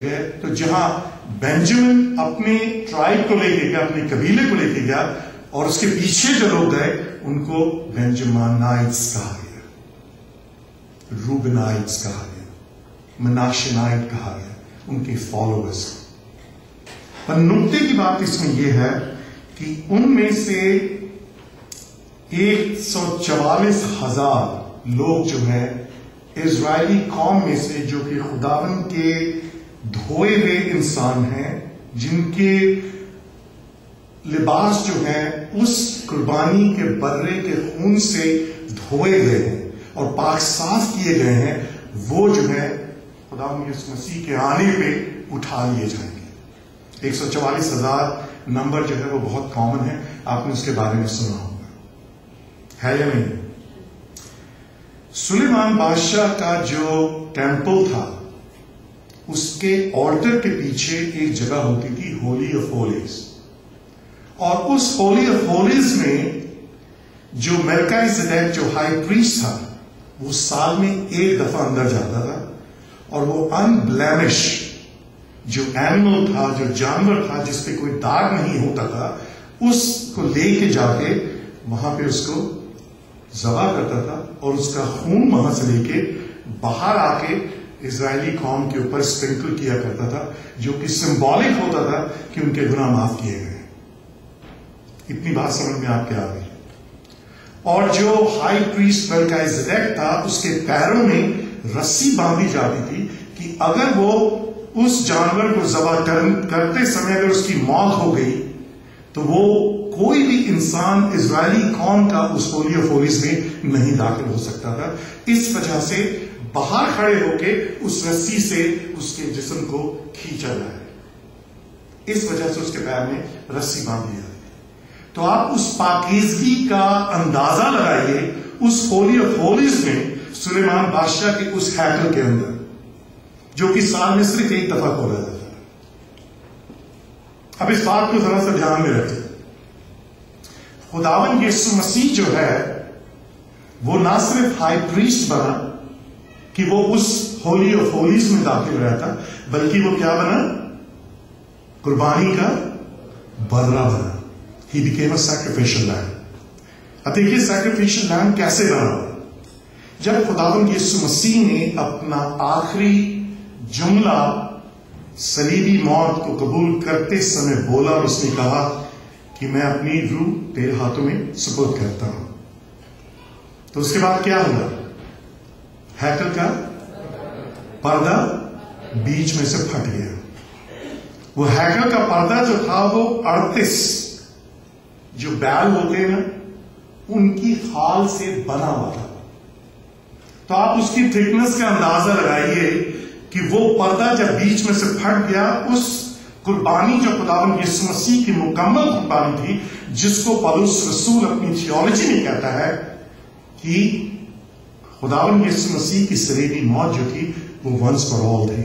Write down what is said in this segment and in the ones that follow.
گئے تو جہاں بینجامن اپنے ٹرائب کو لے کے گیا، اپنے قبیلے کو لے کے گیا، اور اس کے پیچھے جو لوگ گئے ان کو بینجامنائٹس کہا گیا، روبنائٹس کہا گیا، مناشنائٹ کہا گیا، ان کے فالوورز۔ پر نقطے کی بات اس میں یہ ہے کہ ان میں سے 144,000 لوگ جو ہیں اسرائیلی قوم میں سے، جو کہ خداوند کے دھوئے ہوئے انسان ہیں، جن کے لباس جو ہیں اس قربانی کے برے کے خون سے دھوئے گئے ہیں اور پاک صاف کیے گئے ہیں، وہ جو ہے خداوند یسوع مسیح کے آنے پہ اٹھا لیے جائیں گے۔ 144,000 نمبر جو ہے وہ بہت کامن ہے، آپ نے اس کے بارے میں سنا ہوگا، ہے یا نہیں؟ سلیمان بادشاہ کا جو ٹیمپل تھا اس کے آلٹر کے پیچھے ایک جگہ ہوتی تھی ہولی آف ہولز، اور اس ہولی آف ہولز میں جو ملکیزیدیک جو ہائی پریسٹ تھا وہ سال میں ایک دفعہ اندر جاتا تھا، اور وہ انبلیمش جو اینیمل تھا، جو جانور تھا جس پہ کوئی داغ نہیں ہوتا تھا، اس کو لے کے جا کے وہاں پہ اس کو ذبح کرتا تھا، اور اس کا خون وہاں سے لے کے باہر آ کے اسرائیلی قوم کے اوپر اسپرنکل کیا کرتا تھا، جو کہ سمبولک ہوتا تھا کہ ان کے گناہ معاف کیے گئے۔ اتنی بات سمجھ میں آپ کے آ گئی؟ اور جو ہائی پریسٹ ملکیزیدیک تھا اس کے پیروں میں رسی باندھی جاتی تھی کہ اگر وہ اس جانور کو ذبح کرتے سمے اگر اس کی موت ہو گئی تو وہ کوئی بھی انسان اسرائیلی قوم کا اس ہولی آف ہولز میں نہیں داخل ہو سکتا تھا۔ اس وجہ سے باہر کھڑے ہو کے اس رسی سے اس کے جسم کو کھینچا جائے، اس وجہ سے اس کے پیر میں رسی باندھی جاتی ہے۔ تو آپ اس پاکیزگی کا اندازہ لگائیے اس ہولی آف ہولز میں، سلیمان بادشاہ کے اس ہیکل کے اندر، جو کہ سال میں صرف ایک دفعہ کھولا جاتا ہے۔ اب اس بات کو ذرا سا دھیان میں رکھیں، خداوند یسوع مسیح جو ہے وہ نہ صرف ہائی پریسٹ بنا کہ وہ اس ہولی آف ہولز میں داخل رہتا، بلکہ وہ کیا بنا؟ قربانی کا برا بنا۔ He became a sacrificial lamb۔ اب دیکھیے sacrificial lamb کیسے بنا؟ جب خداوند یسوع مسیح نے اپنا آخری جملہ صلیبی موت کو قبول کرتے سمے بولا، اور اس نے کہا کہ میں اپنی روح تیرے ہاتھوں میں سپرد کرتا ہوں، تو اس کے بعد کیا ہوا؟ ہیکل کا پردہ بیچ میں سے پھٹ گیا۔ وہ ہیکل کا پردہ جو تھا وہ 38 جو بیل ہوتے ہیں نا ان کی خال سے بنا ہوا تھا۔ تو آپ اس کی تھکنس کا اندازہ لگائیے کہ وہ پردہ جب بیچ میں سے پھٹ گیا، اس قربانی جو خداوند یسوع مسیح کی مکمل قربانی تھی، جس کو پولس رسول اپنی تھیولوجی میں کہتا ہے کہ خداوند یسوع مسیح کی صلیبی موت جو تھی وہ ونس فار آل تھی۔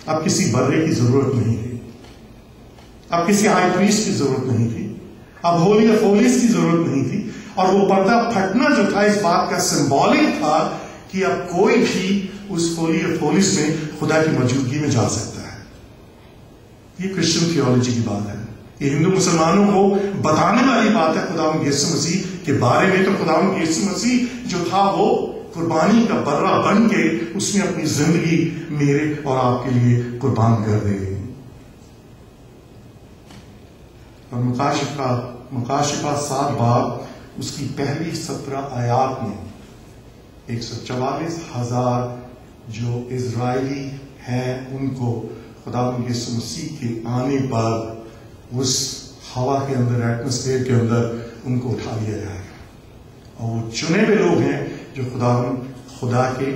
اب کسی برے کی ضرورت نہیں تھی، اب کسی ہائی پریسٹ کی ضرورت نہیں تھی، اب ہولی آف ہولز کی ضرورت نہیں تھی، اور وہ پردہ پھٹنا جو تھا اس بات کا سمبولک تھا کہ اب کوئی بھی اس ہولی آف ہولز میں خدا کی موجودگی میں جا سکتا ہے۔ یہ کرسچن تھیولوجی کی بات ہے، یہ ہندو مسلمانوں کو بتانے والی بات ہے خداوند یسوع مسیح کے بارے میں۔ تو خداوند یسوع مسیح جو تھا وہ قربانی کا برا بن کے اس نے اپنی زندگی میرے اور آپ کے لیے قربان کر دی۔ اور مکاشفہ 7 باب اس کی پہلی 17 آیات میں 144,000 جو اسرائیلی ہیں ان کو خداوند یسوع مسیح کے آنے پر اس ہوا کے اندر، ایٹماسفیئر کے اندر ان کو اٹھا لیا جائے گا، اور وہ چنے ہوئے لوگ ہیں جو خدا کے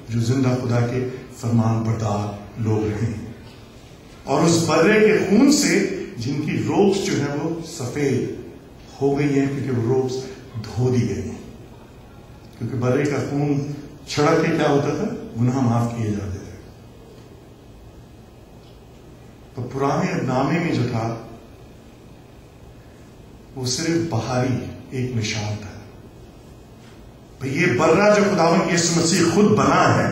جو زندہ خدا کے فرمان بردار لوگ رہیں، اور اس برے کے خون سے جن کی روبس جو ہیں وہ سفید ہو گئی ہیں، کیونکہ وہ روبس دھو دی گئی ہیں، کیونکہ برے کا خون چھڑک کے کیا ہوتا تھا؟ گناہ معاف کیے جاتے تھے۔ تو پرانے نامے میں جو تھا وہ صرف باہری ایک نشان تھا۔ یہ برہ جو خداوند یسوع مسیح خود بنا ہے،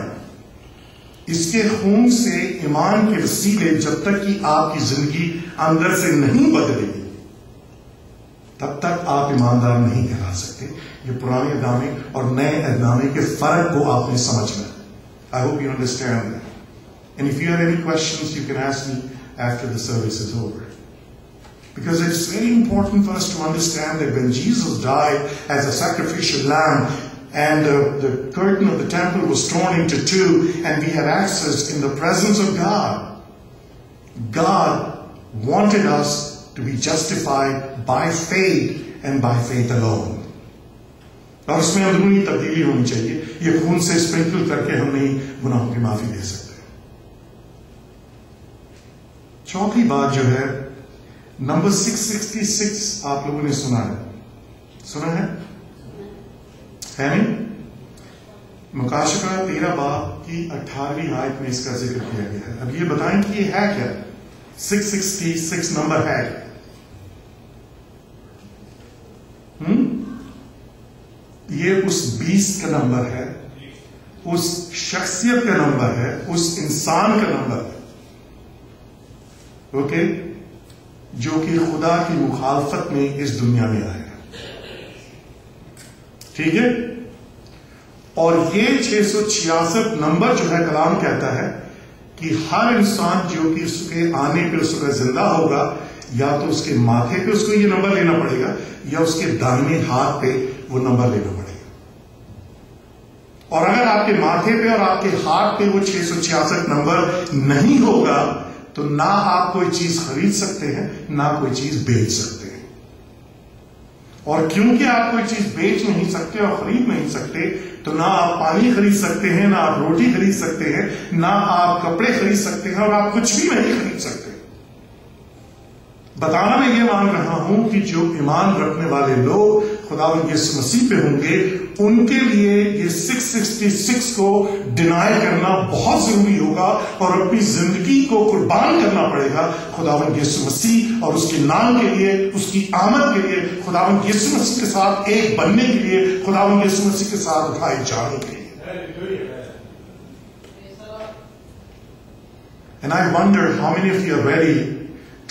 اس کے خون سے ایمان کے وسیلے جب تک کہ آپ کی زندگی اندر سے نہیں بدلے گی تب تک آپ ایماندار نہیں کہلا سکتے. یہ پرانے عہد نامے اور نئے عہد نامے کے فرق کو آپ نے سمجھنا. I hope you understand that. And if you have any questions, you can ask me after the service is over. Because it's very important for us to understand that when Jesus died as a sacrificial lamb, and the curtain of the temple was torn into two, and we had access in the presence of God. God wanted us to be justified by faith and by faith alone. اور اس میں اندرونی تبدیلی ہونی چاہیے. یہ خون سے sprinkler کر کے ہم نہیں گناہوں کی معافی دے سکتے. چوتھی بات جو ہے نمبر 666 آپ لوگوں نے سنا ہے نہیں؟ مکاشفہ 13 باب کی 18ویں آیت میں اس کا ذکر کیا گیا ہے. اب یہ بتائیں کہ یہ ہے کیا؟ 666 نمبر ہے کیا؟ یہ اس بیسٹ کا نمبر ہے، اس شخصیت کا نمبر ہے، اس انسان کا نمبر ہے، اوکے، جو کہ خدا کی مخالفت میں اس دنیا میں آئے گا. ٹھیک ہے؟ اور یہ 666 نمبر جو ہے کلام کہتا ہے کہ ہر انسان جو کہ اس کے آنے پہ اس کا زندہ ہوگا، یا تو اس کے ماتھے پہ اس کو یہ نمبر لینا پڑے گا یا اس کے دائیں ہاتھ پہ وہ نمبر لینا پڑے گا. اور اگر آپ کے ماتھے پہ اور آپ کے ہاتھ پہ وہ 666 نمبر نہیں ہوگا تو نہ آپ کوئی چیز خرید سکتے ہیں نہ کوئی چیز بیچ سکتے ہیں. اور کیونکہ آپ کوئی چیز بیچ نہیں سکتے اور خرید نہیں سکتے تو نہ آپ پانی خرید سکتے ہیں، نہ آپ روٹی خرید سکتے ہیں، نہ آپ کپڑے خرید سکتے ہیں، اور آپ کچھ بھی نہیں خرید سکتے. بتانا میں یہ مان رہا ہوں کہ جو ایمان رکھنے والے لوگ خداوند یسوع مسیح پہ ہوں گے ان کے لیے یہ 666 کو ڈینائی کرنا بہت ضروری ہوگا اور اپنی زندگی کو قربان کرنا پڑے گا خداوند یسوع مسیح اور اس کے نام کے لیے، اس کی آمد کے لیے، خداوند یسوع مسیح کے ساتھ ایک بننے کے لیے، خداوند یسوع مسیح کے ساتھ اٹھائے جانے کے لیے. And I wonder how many of you are ready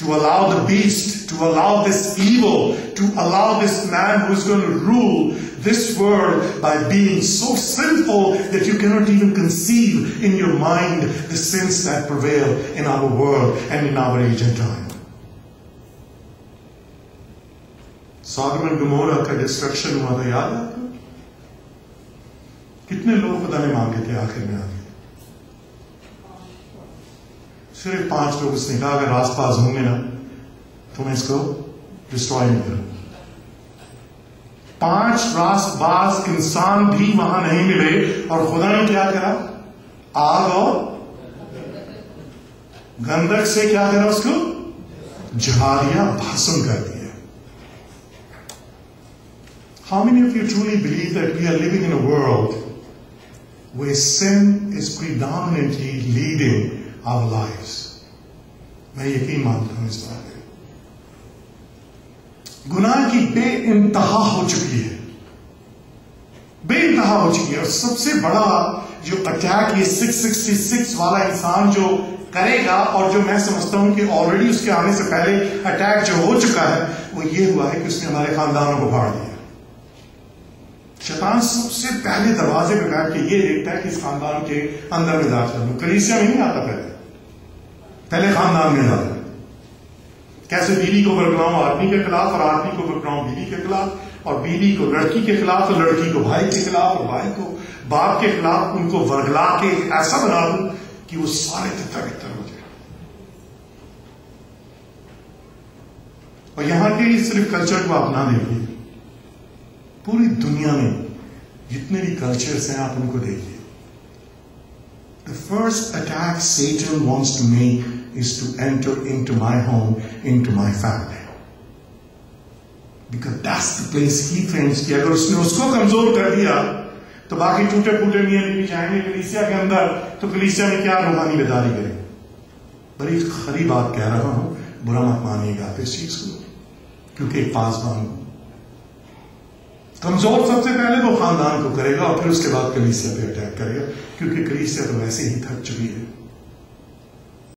to allow the beast, to allow this evil, to allow this man who is going to rule this world by being so sinful that you cannot even conceive in your mind the sins that prevail in our world and in our age and time. Sodom and Gomorrah کا destruction ہوا تھا، یاد ہے آپ کو؟ کتنے لوگ خدا نے مانگے تھے آخر میں آگے؟ صرف 5 لوگ. اس نے کہا اگر راست باز ہوں گے نا تو میں اس کو ڈسٹرائے نہیں کروں. 5 راست باز انسان بھی وہاں نہیں ملے اور خدا نے کیا کرا؟ آگ اور گندک سے کیا کرا؟ اس کو جلا دیا، بھاسم کر دیا. How many of you truly believe that we are living in a world where sin is predominantly leading our lives? میں یقین مانتا ہوں اس بات میں. گناہ کی بے انتہا ہو چکی ہے، بے انتہا ہو چکی ہے. اور سب سے بڑا جو اٹیک یہ 666 والا انسان جو کرے گا، اور جو میں سمجھتا ہوں کہ آلریڈی اس کے آنے سے پہلے اٹیک جو ہو چکا ہے، وہ یہ ہوا ہے کہ اس نے ہمارے خاندانوں کو پھاڑ دیا. شیطان سب سے پہلے دروازے پہ بیٹھ کے یہ دیکھتا ہے کہ اس خاندان کے اندر میں داخل ہوں. کلیسیا میں نہیں آتا، پہلے خاندان میں جاتا ہے. کیسے بیوی کو برگلاؤں آدمی کے خلاف، اور آدمی کو برگلاؤں بیوی کے خلاف، اور بیوی کو لڑکی کے خلاف، اور لڑکی کو بھائی کے خلاف، اور بھائی کو باپ کے خلاف. ان کو ورگلا کے ایسا بنا دوں کہ وہ سارے تتر بتر ہو جائے. اور یہاں کے صرف کلچر کو آپ نہ دیکھیے، پوری دنیا میں جتنے بھی کلچرز ہیں آپ ان کو دیکھیے. The first attack Satan wants to make is to enter into my home, into my family. Because that's the place he thinks کہ اگر اس نے اس کو کمزور کر دیا تو باقی ٹوٹے پھوٹے میاں بیوی جائیں گے کلیسیا کے اندر، تو کلیسیا میں کیا روحانی بیداری کریں. بڑی خری بات کہہ رہا ہوں، برا مت مانیے گا آپ اس چیز کو، کیونکہ ایک پاسبان ہوں. کمزور سب سے پہلے وہ خاندان کو کرے گا اور پھر اس کے بعد کلیسیا پہ اٹیک کرے گا، کیونکہ کلیسیا تو ویسے ہی تھک چکی ہے.